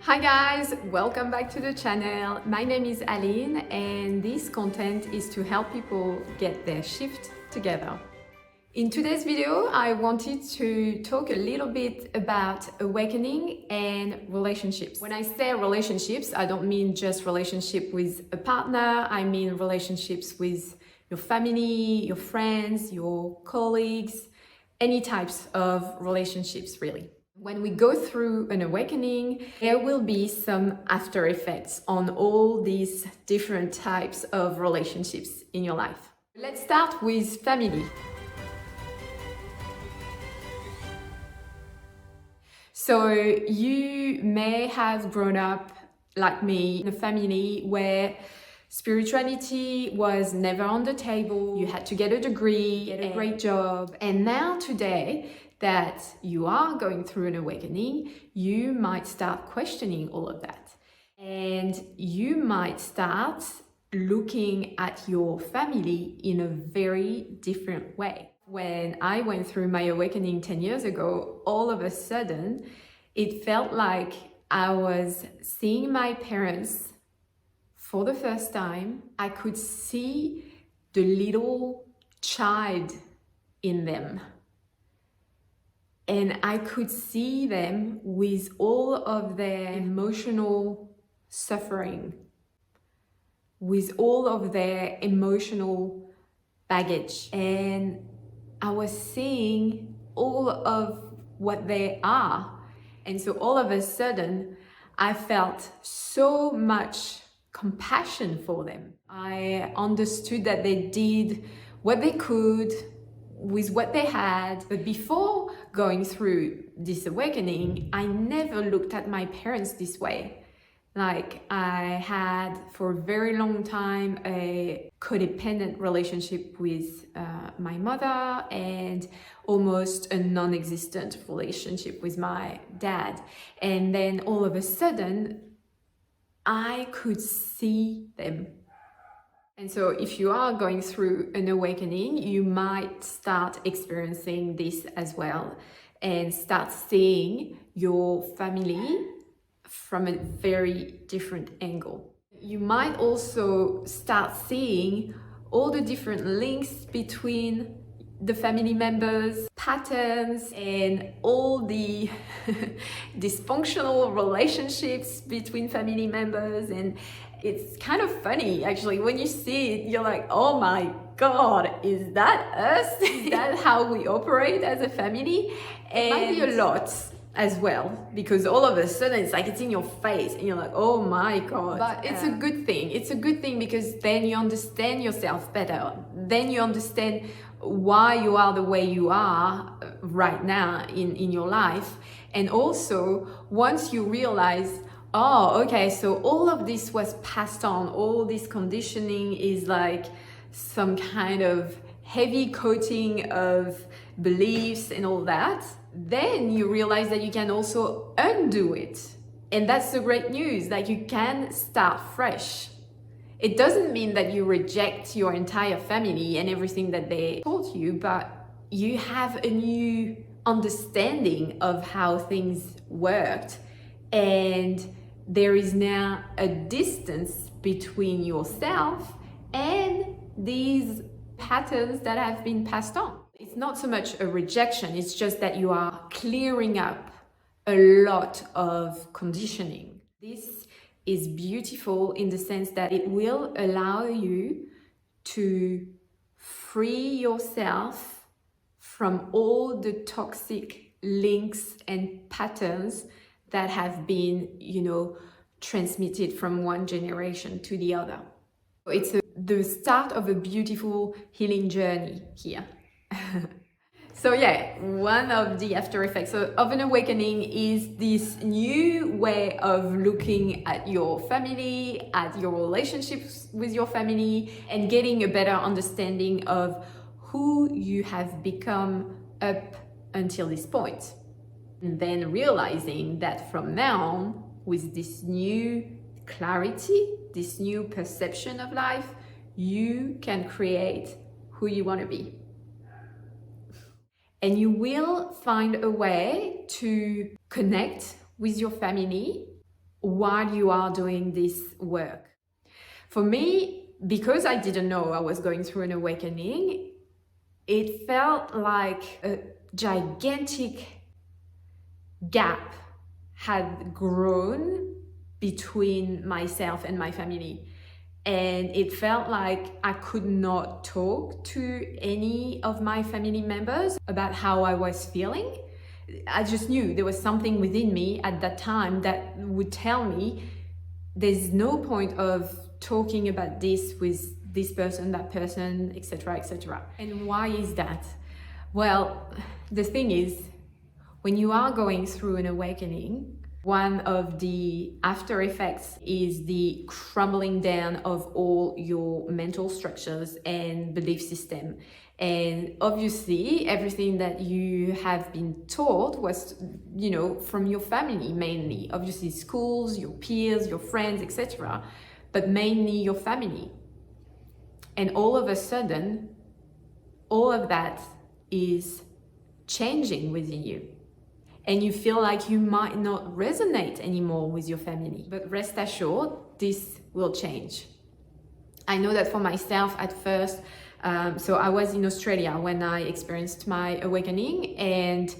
Hi guys, welcome back to the channel. My name is Aline and this content is to help people get their shift together. In today's video, I wanted to talk a little bit about awakening and relationships. When I say relationships, I don't mean just relationship with a partner. I mean relationships with your family, your friends, your colleagues, any types of relationships really. When we go through an awakening, there will be some after effects on all these different types of relationships in your life. Let's start with family. So you may have grown up like me in a family where spirituality was never on the table. You had to get a degree, get a great job. And now today that you are going through an awakening, you might start questioning all of that. And you might start looking at your family in a very different way. When I went through my awakening 10 years ago, all of a sudden, it felt like I was seeing my parents for the first time. I could see the little child in them. And I could see them with all of their emotional suffering, with all of their emotional baggage. And I was seeing all of what they are. And so all of a sudden, I felt so much compassion for them. I understood that they did what they could with what they had. But before going through this awakening, I never looked at my parents this way. Like I had for a very long time a codependent relationship with my mother and almost a non-existent relationship with my dad. And then all of a sudden, I could see them. And so if you are going through an awakening, you might start experiencing this as well and start seeing your family from a very different angle. You might also start seeing all the different links between the family members, patterns, and all the dysfunctional relationships between family members. And it's kind of funny, actually, when you see it, you're like, oh my God, is that us? Is that how we operate as a family? And it might be a lot as well, because all of a sudden it's like it's in your face and you're like, oh my God. But it's a good thing. It's a good thing because then you understand yourself better. Then you understand why you are the way you are right now in your life. And also, once you realize, oh, okay, so all of this was passed on, all this conditioning is like some kind of heavy coating of beliefs and all that, then you realize that you can also undo it. And that's the great news, that you can start fresh. It doesn't mean that you reject your entire family and everything that they taught you, but you have a new understanding of how things worked. And there is now a distance between yourself and these patterns that have been passed on. It's not so much a rejection, it's just that you are clearing up a lot of conditioning. This is beautiful in the sense that it will allow you to free yourself from all the toxic links and patterns that have been, transmitted from one generation to the other. It's the start of a beautiful healing journey here. So yeah, one of the after effects of an awakening is this new way of looking at your family, at your relationships with your family, and getting a better understanding of who you have become up until this point. And then realizing that from now on, with this new clarity, this new perception of life, you can create who you want to be. And you will find a way to connect with your family while you are doing this work. For me, because I didn't know I was going through an awakening, it felt like a gigantic gap had grown between myself and my family. And it felt like I could not talk to any of my family members about how I was feeling. I just knew there was something within me at that time that would tell me there's no point of talking about this with this person, that person, etc., etc. And why is that? Well, the thing is, when you are going through an awakening, one of the after effects is the crumbling down of all your mental structures and belief system. And obviously, everything that you have been taught was, from your family mainly. Obviously, schools, your peers, your friends, etc. But mainly your family. And all of a sudden, all of that is changing within you. And you feel like you might not resonate anymore with your family. But rest assured, this will change. I know that for myself at first, so I was in Australia when I experienced my awakening, and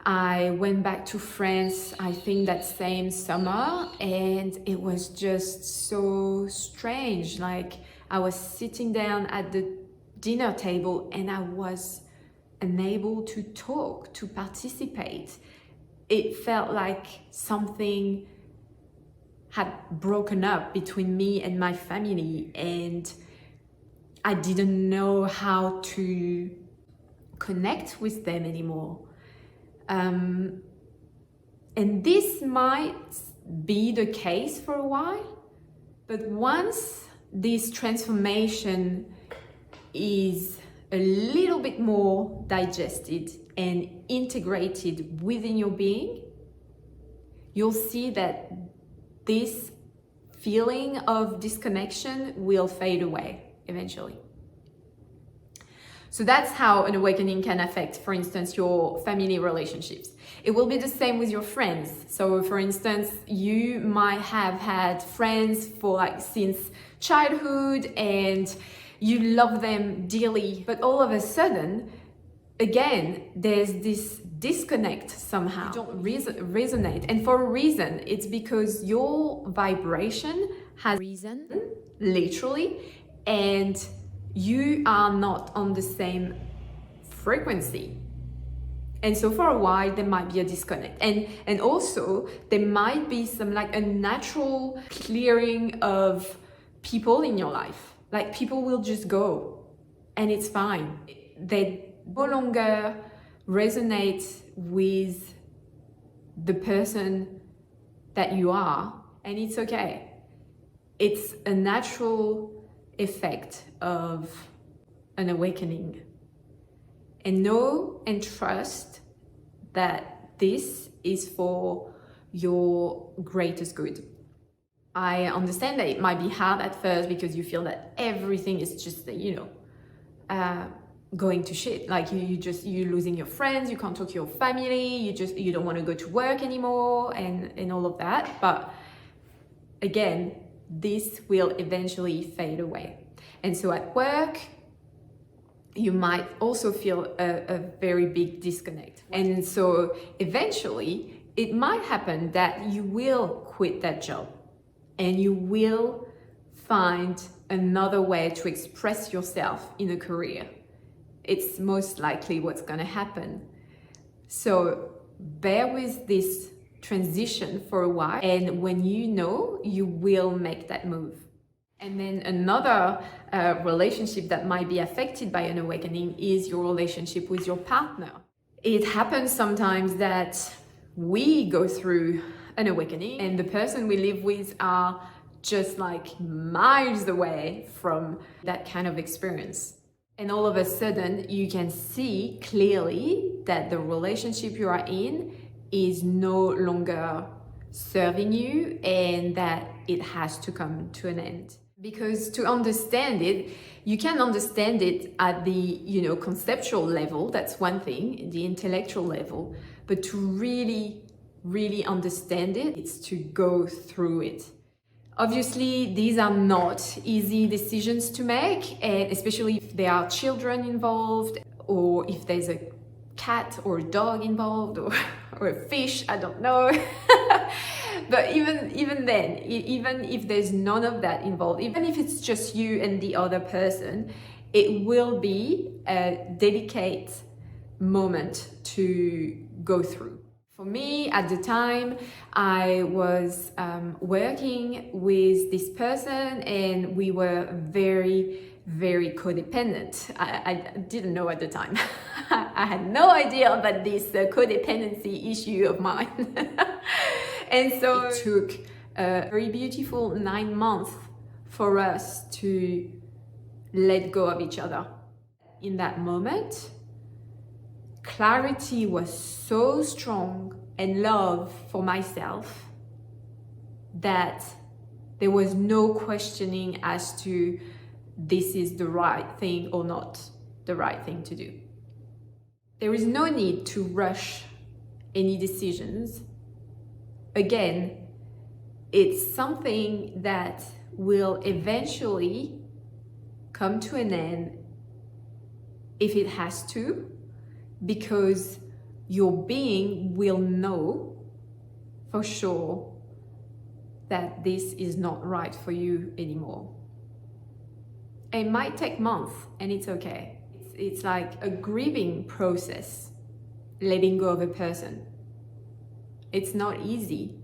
I went back to France, I think that same summer, and it was just so strange. Like, I was sitting down at the dinner table and I was unable to talk, to participate. It felt like something had broken up between me and my family, and I didn't know how to connect with them anymore. And this might be the case for a while, but once this transformation is a little bit more digested and integrated within your being, you'll see that this feeling of disconnection will fade away eventually. So that's how an awakening can affect, for instance, your family relationships. It will be the same with your friends. So for instance, you might have had friends for since childhood and you love them dearly, but all of a sudden, again, there's this disconnect somehow. You don't resonate. And for a reason, it's because your vibration has risen, literally, and you are not on the same frequency. And so for a while, there might be a disconnect. And also, there might be some a natural clearing of people in your life. Like, people will just go and it's fine. They no longer resonate with the person that you are, and it's okay. It's a natural effect of an awakening. And know and trust that this is for your greatest good. I understand that it might be hard at first because you feel that everything is just, going to shit. Like you're losing your friends, you can't talk to your family, you don't want to go to work anymore and all of that. But again, this will eventually fade away. And so at work, you might also feel a very big disconnect. And so eventually it might happen that you will quit that job and you will find another way to express yourself in a career. It's most likely what's going to happen. So bear with this transition for a while, and when you will make that move. And then another relationship that might be affected by an awakening is your relationship with your partner. It happens sometimes that we go through an awakening and the person we live with are just miles away from that kind of experience. And all of a sudden you can see clearly that the relationship you are in is no longer serving you and that it has to come to an end. Because to understand it, you can understand it at the conceptual level. That's one thing, the intellectual level. But to really understand it, it's to go through it. Obviously, these are not easy decisions to make, and especially if there are children involved, or if there's a cat or a dog involved, or a fish, I don't know. But even then, even if there's none of that involved, even if it's just you and the other person, it will be a delicate moment to go through. For me, at the time, I was working with this person, and we were very codependent. I didn't know at the time. I had no idea about this codependency issue of mine. And so it took a very beautiful 9 months for us to let go of each other. In that moment, clarity was so strong and love for myself that there was no questioning as to this is the right thing or not the right thing to do. There is no need to rush any decisions. Again, it's something that will eventually come to an end if it has to, because your being will know for sure that this is not right for you anymore. It might take months, and it's okay. It's like a grieving process, letting go of a person. It's not easy.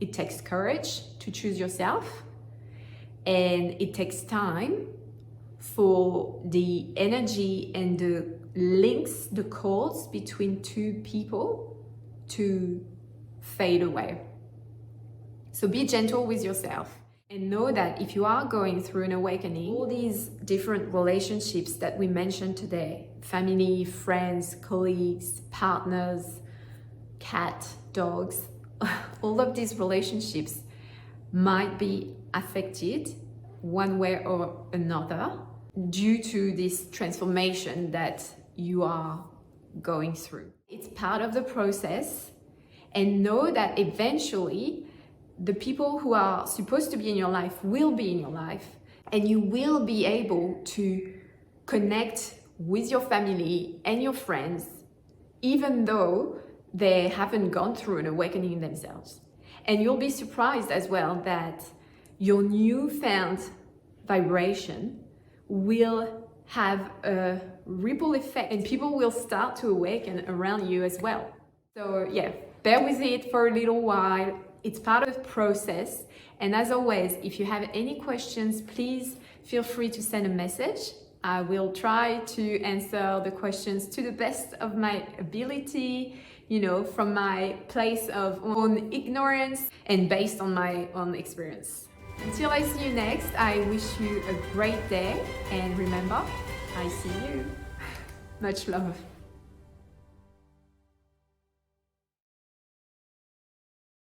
It takes courage to choose yourself, and it takes time for the energy and the links, the cords between two people to fade away. So be gentle with yourself, and know that if you are going through an awakening, all these different relationships that we mentioned today, family, friends, colleagues, partners, cat, dogs, all of these relationships might be affected one way or another due to this transformation that you are going through. It's part of the process, and know that eventually the people who are supposed to be in your life will be in your life, and you will be able to connect with your family and your friends, even though they haven't gone through an awakening themselves. And you'll be surprised as well that your newfound vibration will have a ripple effect, and people will start to awaken around you as well. So yeah, bear with it for a little while. It's part of the process. And as always, if you have any questions, please feel free to send a message. I will try to answer the questions to the best of my ability, from my place of own ignorance and based on my own experience. Until I see you next, I wish you a great day, and remember, I see you. Much love.